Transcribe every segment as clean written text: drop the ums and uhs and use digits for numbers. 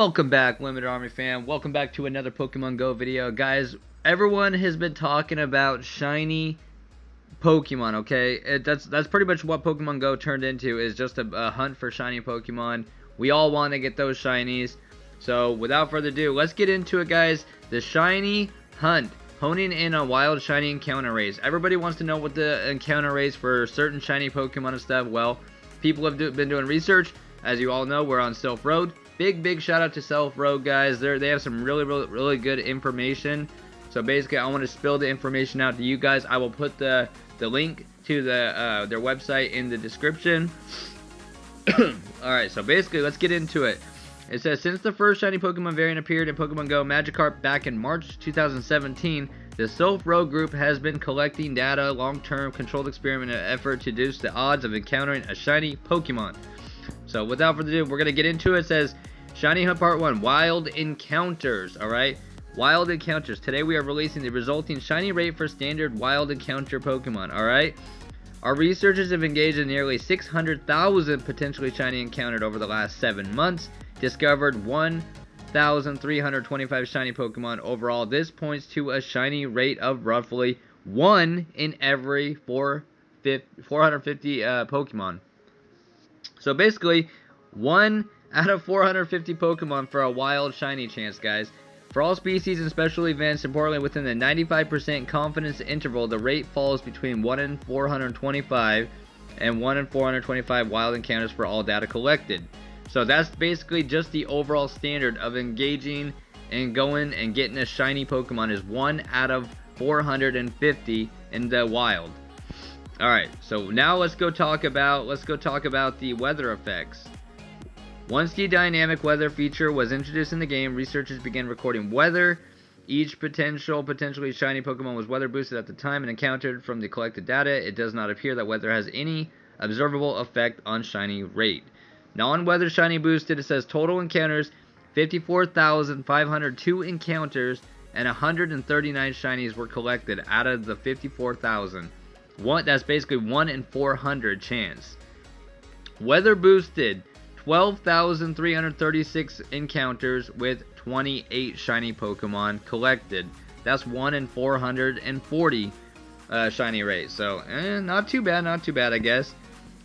Welcome back, Limited Army fam. Welcome back to another Pokemon Go video. Guys, everyone has been talking about shiny Pokemon, okay? That's pretty much what Pokemon Go turned into, is just a hunt for shiny Pokemon. We all want to get those shinies. So, without further ado, let's get into it, guys. The shiny hunt. Honing in on wild shiny encounter rates. Everybody wants to know what the encounter rates for certain shiny Pokemon and stuff. Well, people have been doing research. As you all know, we're on Stealth Road. Big shout out to Stealth Road, guys. They have some really good information. So basically, I want to spill the information out to you guys. I will put the link to their website in the description. Alright, so basically, let's get into it. It says, since the first shiny Pokemon variant appeared in Pokemon Go Magikarp back in March 2017, the Stealth Road group has been collecting data, long-term controlled experiment in an effort to reduce the odds of encountering a shiny Pokemon. So without further ado, we're going to get into it. It says, Shiny Hunt Part 1, Wild Encounters, alright? Wild Encounters. Today we are releasing the resulting shiny rate for standard Wild Encounter Pokemon, alright? Our researchers have engaged in nearly 600,000 potentially shiny encountered over the last 7 months, discovered 1,325 shiny Pokemon overall. This points to a shiny rate of roughly 1 in every 450 Pokemon. So basically, 1 out of 450 Pokemon for a wild shiny chance, guys. For all species and special events, importantly within the 95% confidence interval, the rate falls between 1 in 425 and 1 in 425 wild encounters for all data collected. So that's basically just the overall standard of engaging and going and getting a shiny Pokemon is 1 out of 450 in the wild. Alright, so now let's go talk about the weather effects. Once the dynamic weather feature was introduced in the game, researchers began recording weather. Each potentially shiny Pokemon was weather boosted at the time and encountered from the collected data. It does not appear that weather has any observable effect on shiny rate. Non-weather shiny boosted, it says total encounters, 54,502 encounters, and 139 shinies were collected out of the 54,000. That's basically 1 in 400 chance. Weather boosted, 12,336 encounters with 28 shiny Pokemon collected. That's 1 in 440 shiny rate. So, not too bad, I guess.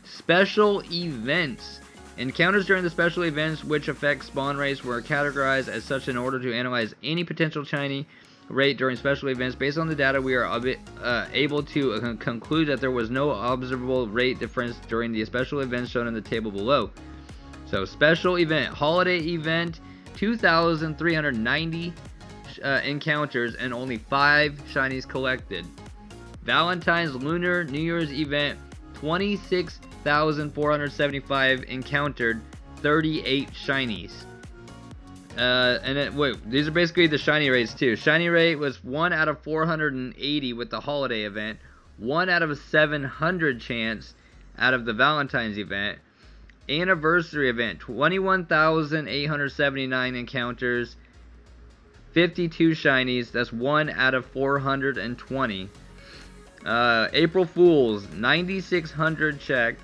Special events. Encounters during the special events which affect spawn rates were categorized as such in order to analyze any potential shiny rate during special events. Based on the data, we are able to conclude that there was no observable rate difference during the special events shown in the table below. So, special event, holiday event, 2,390 encounters and only 5 shinies collected. Valentine's Lunar New Year's event, 26,475 encountered, 38 shinies. And then, wait, these are basically the shiny rates too. Shiny rate was 1 out of 480 with the holiday event, 1 out of 700 chance out of the Valentine's event. Anniversary event, 21,879 encounters, 52 shinies. That's 1 out of 420. April Fools, 9,600 checked,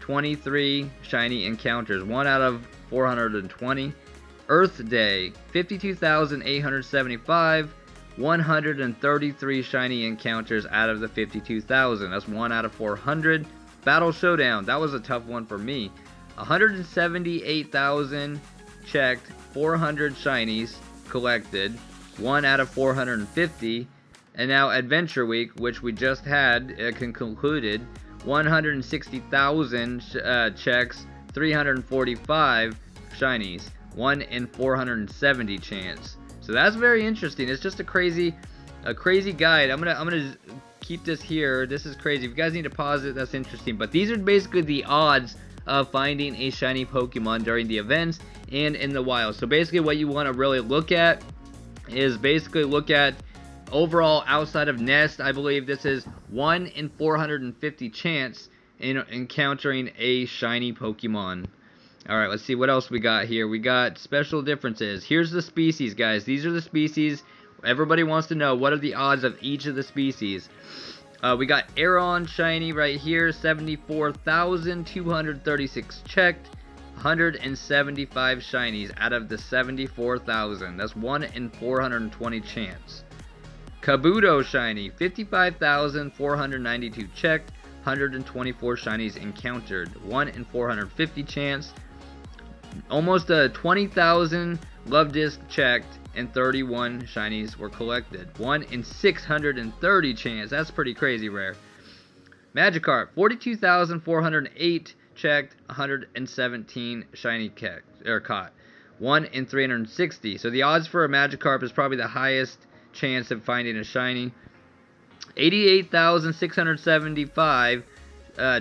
23 shiny encounters, 1 out of 420. Earth Day, 52,875, 133 shiny encounters out of the 52,000. That's 1 out of 400. Battle Showdown, that was a tough one for me. 178,000 checked, 400 shinies collected, 1 out of 450. And now Adventure Week, which we just had concluded, 160,000 checks, 345 shinies, 1 in 470 chance. So that's very interesting. It's just a crazy guide. I'm gonna keep this here. This is crazy. If you guys need to pause it, that's interesting. But these are basically the odds of finding a shiny Pokemon during the events and in the wild. So basically what you want to really look at is overall outside of Nest. I believe this is 1 in 450 chance in encountering a shiny Pokemon. Alright, let's see what else we got here. We got special differences. Here's the species, guys. These are the species. Everybody wants to know what are the odds of each of the species. We got Aeron shiny right here, 74,236 checked, 175 shinies out of the 74,000. That's 1 in 420 chance. Kabuto shiny, 55,492 checked, 124 shinies encountered, 1 in 450 chance. Almost a 20,000 love disc checked, and 31 shinies were collected, 1 in 630 chance. That's pretty crazy rare. Magikarp, 42,408 checked, 117 shiny caught, 1 in 360. So the odds for a Magikarp is probably the highest chance of finding a shiny. 88,675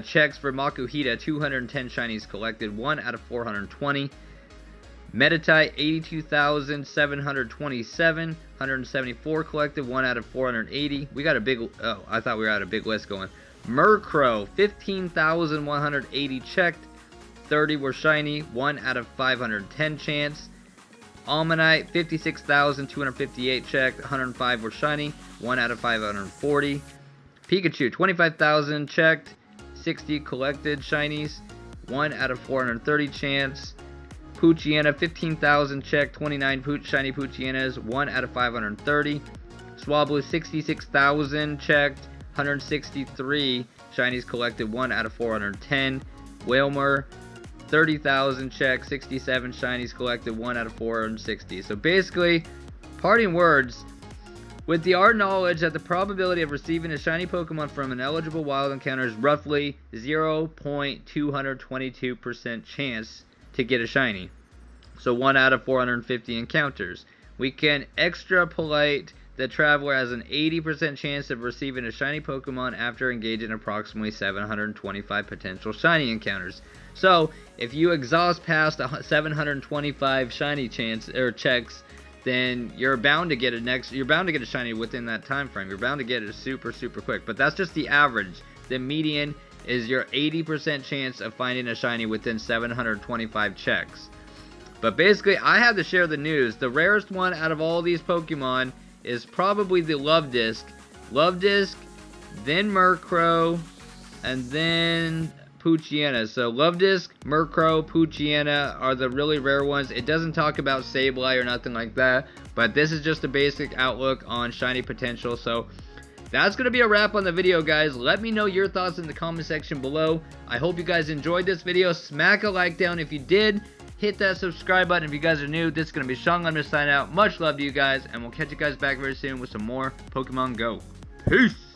checks for Makuhita, 210 shinies collected, 1 out of 420. Meditite, 82,727, 174 collected, 1 out of 480. We got a big, oh, I thought we were at a big list going. Murkrow, 15,180 checked, 30 were shiny, 1 out of 510 chance. Almanite, 56,258 checked, 105 were shiny, 1 out of 540. Pikachu, 25,000 checked, 60 collected shinies, 1 out of 430 chance. Poochyena, 15,000 checked, 29 shiny Poochyenas, 1 out of 530. Swablu, 66,000 checked, 163 shinies collected, 1 out of 410. Wailmer, 30,000 checked, 67 shinies collected, 1 out of 460. So basically, parting words, with the art knowledge that the probability of receiving a shiny Pokemon from an eligible wild encounter is roughly 0.222% chance to get a shiny. So 1 out of 450 encounters. We can extrapolate the traveler has an 80% chance of receiving a shiny Pokemon after engaging approximately 725 potential shiny encounters. So if you exhaust past 725 shiny checks, then you're bound to get a shiny within that time frame. You're bound to get it super quick. But that's just the average. The median is your 80% chance of finding a shiny within 725 checks. But basically, I had to share the news. The rarest one out of all these Pokemon is probably the Love Disc. Love Disc, then Murkrow, and then Poochyena. So Love Disc, Murkrow, Poochyena are the really rare ones. It doesn't talk about Sableye or nothing like that, but this is just a basic outlook on shiny potential. So that's going to be a wrap on the video, guys. Let me know your thoughts in the comment section below. I hope you guys enjoyed this video. Smack a like down if you did. Hit that subscribe button if you guys are new. This is going to be Sean. I'm going to sign out. Much love to you guys, and we'll catch you guys back very soon with some more Pokemon Go. Peace!